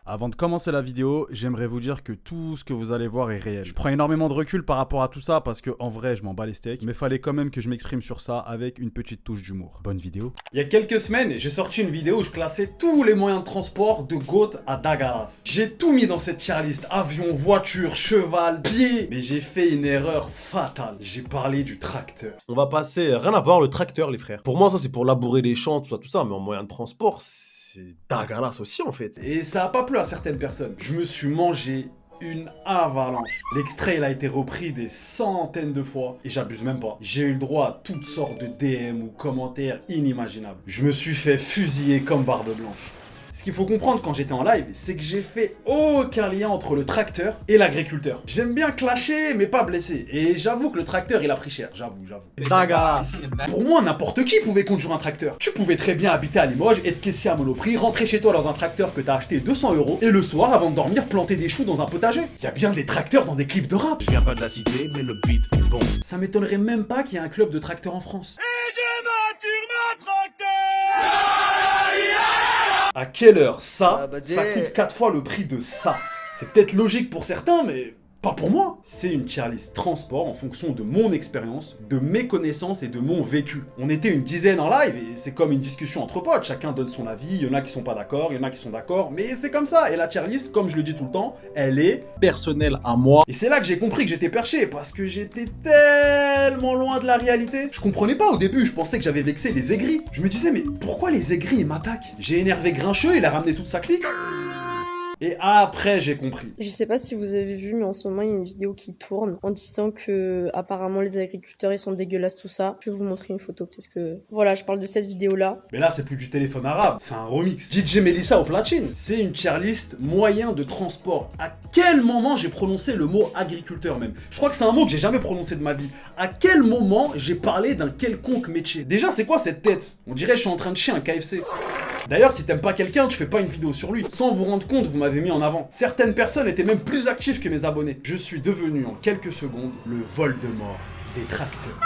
Avant de commencer la vidéo, j'aimerais vous dire que tout ce que vous allez voir est réel. Je prends énormément de recul par rapport à tout ça parce que en vrai, je m'en bats les steaks, mais fallait quand même que je m'exprime sur ça avec une petite touche d'humour. Bonne vidéo. Il y a quelques semaines, j'ai sorti une vidéo où je classais tous les moyens de transport de Goat à Dagaras. J'ai tout mis dans cette tier list, avion, voiture, cheval, pied, mais j'ai fait une erreur fatale. J'ai parlé du tracteur. On va passer, rien à voir, le tracteur, les frères. Pour moi, ça, c'est pour labourer les champs, tout ça, mais en moyen de transport, c'est Dagaras aussi, en fait. Et ça a pas plu à certaines personnes. Je me suis mangé une avalanche. L'extrait, il a été repris des centaines de fois, et j'abuse même pas. J'ai eu le droit à toutes sortes de DM ou commentaires inimaginables. Je me suis fait fusiller comme barbe blanche. Ce qu'il faut comprendre quand j'étais en live, c'est que j'ai fait aucun lien entre le tracteur et l'agriculteur. J'aime bien clasher, mais pas blesser. Et j'avoue que le tracteur, il a pris cher, j'avoue. Dagaras. Pour moi, n'importe qui pouvait conduire un tracteur. Tu pouvais très bien habiter à Limoges, être caissier à Monoprix, rentrer chez toi dans un tracteur que t'as acheté 200 €, et le soir, avant de dormir, planter des choux dans un potager. Y a bien des tracteurs dans des clips de rap. Je viens pas de la cité, mais le beat est bon. Ça m'étonnerait même pas qu'il y ait un club de tracteurs en France. À quelle heure ça coûte 4 fois le prix de ça. C'est peut-être logique pour certains, mais pas pour moi. C'est une tier list transport en fonction de mon expérience, de mes connaissances et de mon vécu. On était une dizaine en live et c'est comme une discussion entre potes. Chacun donne son avis, il y en a qui sont pas d'accord, il y en a qui sont d'accord, mais c'est comme ça. Et la tier list, comme je le dis tout le temps, elle est Personnel à moi. et c'est là que j'ai compris que j'étais perché, parce que j'étais tellement loin de la réalité. Je comprenais pas au début, je pensais que j'avais vexé les aigris. Je me disais, mais pourquoi les aigris ils m'attaquent? J'ai énervé Grincheux, il a ramené toute sa clique. Et après j'ai compris. Je sais pas si vous avez vu, mais en ce moment, il y a une vidéo qui tourne en disant que, apparemment, les agriculteurs, ils sont dégueulasses, tout ça. Je vais vous montrer une photo, parce que, voilà, je parle de cette vidéo-là. Mais là c'est plus du téléphone arabe, c'est un remix. DJ Melissa au platine. C'est une tier list moyen de transport. À quel moment j'ai prononcé le mot agriculteur même? Je crois que c'est un mot que j'ai jamais prononcé de ma vie. À quel moment j'ai parlé d'un quelconque métier? Déjà c'est quoi cette tête? On dirait que je suis en train de chier un KFC. D'ailleurs, si t'aimes pas quelqu'un, tu fais pas une vidéo sur lui. Sans vous rendre compte, vous m'avez mis en avant. Certaines personnes étaient même plus actives que mes abonnés. Je suis devenu en quelques secondes le Voldemort des tracteurs.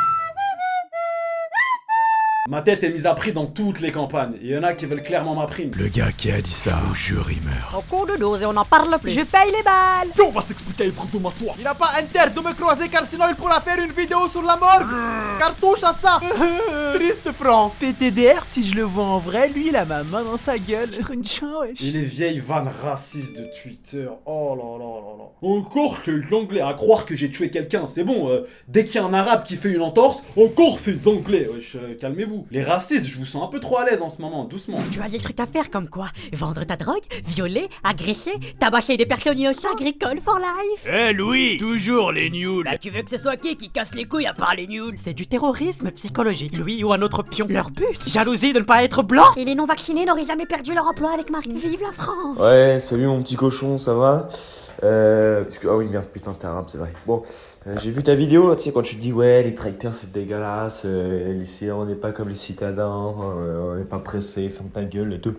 Ma tête est mise à prix dans toutes les campagnes. Et il y en a qui veulent clairement ma prime. Le gars qui a dit ça, je vous jure, il meurt. Au cours de dose et on n'en parle plus. Je paye les balles. On va s'expliquer à de m'asseoir. Il n'a pas intérêt de me croiser car sinon il pourra faire une vidéo sur la mort. Cartouche à ça. Triste France. PTDR, si je le vois en vrai, lui il a ma main dans sa gueule. Wesh. Et les vieilles vannes racistes de Twitter. Oh là là là là. Encore les Anglais. À croire que j'ai tué quelqu'un, c'est bon. Dès qu'il y a un arabe qui fait une entorse, encore ces Anglais. Wesh, calmez-vous. Les racistes, je vous sens un peu trop à l'aise en ce moment, doucement. Tu as des trucs à faire comme quoi? Vendre ta drogue, violer, agresser, tabasser des personnes innocentes, agricole for life. Eh Louis, toujours les nuls. Bah tu veux que ce soit qui casse les couilles à part les nuls? C'est du terrorisme psychologique. Lui ou un autre pion. Leur but, jalousie de ne pas être blanc. Et les non vaccinés n'auraient jamais perdu leur emploi avec Marine. Vive la France. Ouais, salut mon petit cochon, ça va? Parce que, ah oui, merde, putain, t'es arabe, c'est vrai. Bon, j'ai vu ta vidéo, tu sais, quand tu dis, ouais, les tracteurs c'est dégueulasse, on n'est pas comme les citadins, on n'est pas pressé, ferme ta gueule et tout.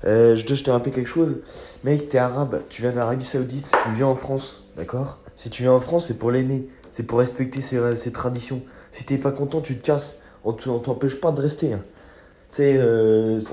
Je te rappelle quelque chose. Mec, t'es arabe, tu viens d'Arabie Saoudite, tu viens en France, d'accord? Si tu viens en France, c'est pour l'aimer, c'est pour respecter ses traditions. Si t'es pas content, tu te casses. On t'empêche pas de rester, hein. Tu sais,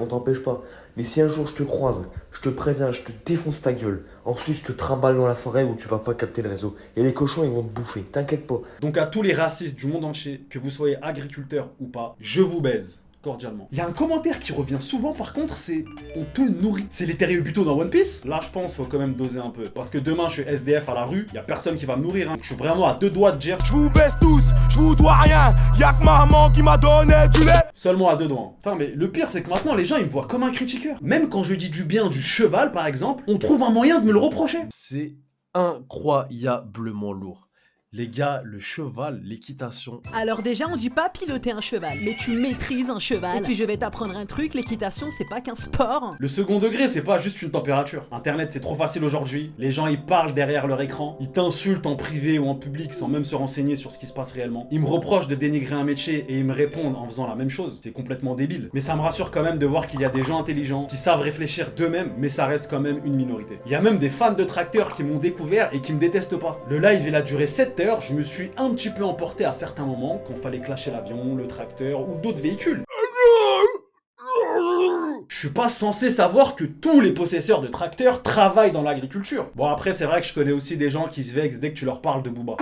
on t'empêche pas. Mais si un jour je te croise, je te préviens, je te défonce ta gueule. Ensuite, je te trimballe dans la forêt où tu vas pas capter le réseau. Et les cochons, ils vont te bouffer. T'inquiète pas. Donc à tous les racistes du monde entier, que vous soyez agriculteur ou pas, je vous baise. Cordialement. Il y a un commentaire qui revient souvent par contre, c'est on te nourrit. C'est les Buto dans One Piece. Là je pense faut quand même doser un peu. Parce que demain je suis SDF à la rue, y a personne qui va me nourrir. Je suis vraiment à 2 doigts de dire Je vous baisse tous, je vous dois rien. Y'a que maman qui m'a donné du lait. seulement à 2 doigts. Enfin mais le pire c'est que maintenant les gens ils me voient comme un critiqueur. Même quand je dis du bien du cheval par exemple, on trouve un moyen de me le reprocher. C'est incroyablement lourd. Les gars, le cheval, l'équitation. Alors déjà, on dit pas piloter un cheval, mais tu maîtrises un cheval. Et puis je vais t'apprendre un truc, l'équitation, c'est pas qu'un sport. Le second degré, c'est pas juste une température. Internet, c'est trop facile aujourd'hui. Les gens, ils parlent derrière leur écran. Ils t'insultent en privé ou en public sans même se renseigner sur ce qui se passe réellement. Ils me reprochent de dénigrer un métier et ils me répondent en faisant la même chose. C'est complètement débile. Mais ça me rassure quand même de voir qu'il y a des gens intelligents qui savent réfléchir d'eux-mêmes, mais ça reste quand même une minorité. Il y a même des fans de tracteurs qui m'ont découvert et qui me détestent pas. Le live, il a duré 7 heures, je me suis un petit peu emporté à certains moments quand fallait clasher l'avion, le tracteur ou d'autres véhicules. Je je suis pas censé savoir que tous les possesseurs de tracteurs travaillent dans l'agriculture. Bon après c'est vrai que je connais aussi des gens qui se vexent dès que tu leur parles de Booba.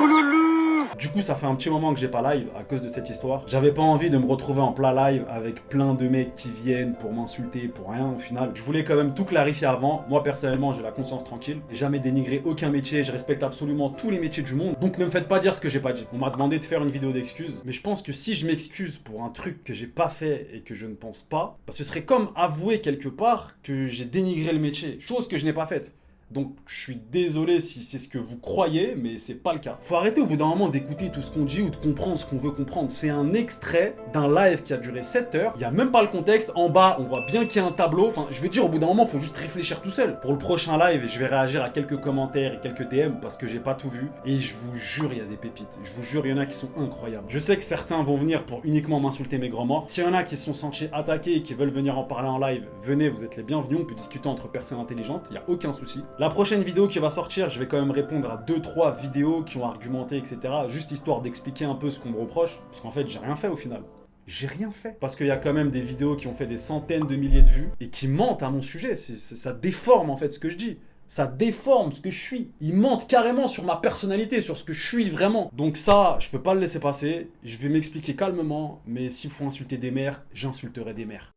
Du coup, ça fait un petit moment que j'ai pas live à cause de cette histoire. J'avais pas envie de me retrouver en plat live avec plein de mecs qui viennent pour m'insulter pour rien au final. Je voulais quand même tout clarifier avant. Moi personnellement, j'ai la conscience tranquille. J'ai jamais dénigré aucun métier, je respecte absolument tous les métiers du monde. Donc ne me faites pas dire ce que j'ai pas dit. On m'a demandé de faire une vidéo d'excuses, mais je pense que si je m'excuse pour un truc que j'ai pas fait et que je ne pense pas, bah, ce serait comme avouer quelque part que j'ai dénigré le métier, chose que je n'ai pas faite. Donc je suis désolé si c'est ce que vous croyez, mais c'est pas le cas. Faut arrêter au bout d'un moment d'écouter tout ce qu'on dit ou de comprendre ce qu'on veut comprendre. C'est un extrait d'un live qui a duré 7 heures. Il y a même pas le contexte. En bas, on voit bien qu'il y a un tableau. Enfin, je veux dire, au bout d'un moment, faut juste réfléchir tout seul. Pour le prochain live, je vais réagir à quelques commentaires et quelques DM parce que j'ai pas tout vu. Et je vous jure, il y a des pépites. Je vous jure, il y en a qui sont incroyables. Je sais que certains vont venir pour uniquement m'insulter mes grands morts. S'il y en a qui se sont sentis attaqués et qui veulent venir en parler en live, venez, vous êtes les bienvenus. On peut discuter entre personnes intelligentes. Il y a aucun souci. La prochaine vidéo qui va sortir, je vais quand même répondre à 2-3 vidéos qui ont argumenté, etc. Juste histoire d'expliquer un peu ce qu'on me reproche. Parce qu'en fait, j'ai rien fait au final. J'ai rien fait. Parce qu'il y a quand même des vidéos qui ont fait des centaines de milliers de vues et qui mentent à mon sujet. Ça déforme en fait ce que je dis. Ça déforme ce que je suis. Ils mentent carrément sur ma personnalité, sur ce que je suis vraiment. Donc ça, je peux pas le laisser passer. Je vais m'expliquer calmement. Mais s'il faut insulter des mères, j'insulterai des mères.